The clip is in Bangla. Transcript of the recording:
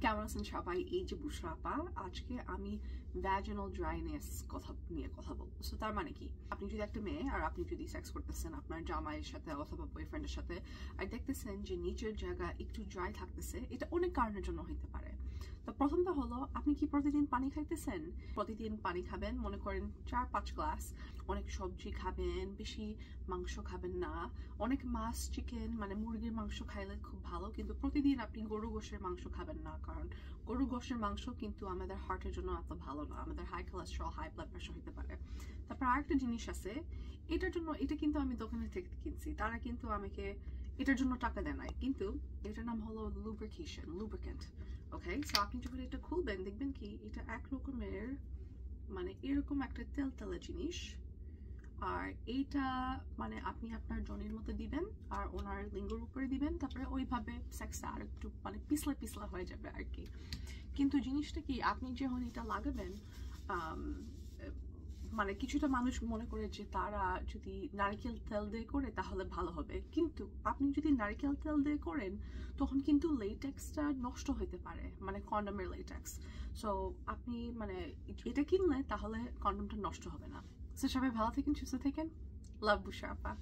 কেমন আছেন সবাই? এই যে বুশরা আপা, আজকে আমি ভ্যাজিনাল ড্রাইনেস নিয়ে কথা বলবো। সো তার মানে কি, আপনি যদি একটা মেয়ে আর আপনি যদি সেক্স করতেছেন আপনার জামাইয়ের সাথে অথবা বয়ফ্রেন্ডের সাথে, আর দেখতেছেন যে নিচের জায়গা একটু ড্রাই থাকতেছে, এটা অনেক কারণের জন্য হইতে পারে। তো প্রথমটা হলো, আপনি কি প্রতিদিন পানি খাইতেছেন? প্রতিদিন পানি খাবেন, মনে করেন 4-5 গ্লাস। অনেক সবজি খাবেন, বেশি মাংস খাবেন না। অনেক মাছ, চিকেন মানে মুরগির মাংস খাইলে খুব ভালো, কিন্তু প্রতিদিন আপনি গরু গোশের মাংস খাবেন না, কারণ গরু গোশের মাংস কিন্তু আমাদের হার্টের জন্য এত ভালো না, আমাদের high cholesterol, high blood pressure হতে পারে। তারপর আরেকটা জিনিস আছে, এটার জন্য, এটা কিন্তু আমি দোকানে থেকে কিনছি, তারা কিন্তু আমাকে এটার জন্য টাকা দেয় নাই, কিন্তু এটার নাম হলো লুব্রিক্যান্ট। ওকে, সো আপনি যখন এটা খুলবেন দেখবেন কি এটা এক রকমের মানে এরকম একটা তেলতেলা জিনিস। আর এইটা মানে আপনি আপনার জনের মতো দিবেন আর ওনার লিঙ্গের উপরে দিবেন, তারপরে ওইভাবে সেক্সটা আর একটু মানে পিছলা পিছলা হয়ে যাবে আর কি। কিন্তু জিনিসটা কি, আপনি যখন এটা লাগাবেন, মানে কিছুটা মানুষ মনে করে যে তারা যদি নারকেল তেল দিয়ে করে তাহলে ভালো হবে, কিন্তু আপনি যদি নারকেল তেল দিয়ে করেন তখন কিন্তু লেটেক্সটা নষ্ট হতে পারে, মানে কন্ডমের লেটেক্স। সো আপনি মানে এটা কিনলে তাহলে কন্ডমটা নষ্ট হবে না। সো সবাই ভালো থাকেন, সুস্থ থাকেন। লাভ বুশরা আপা।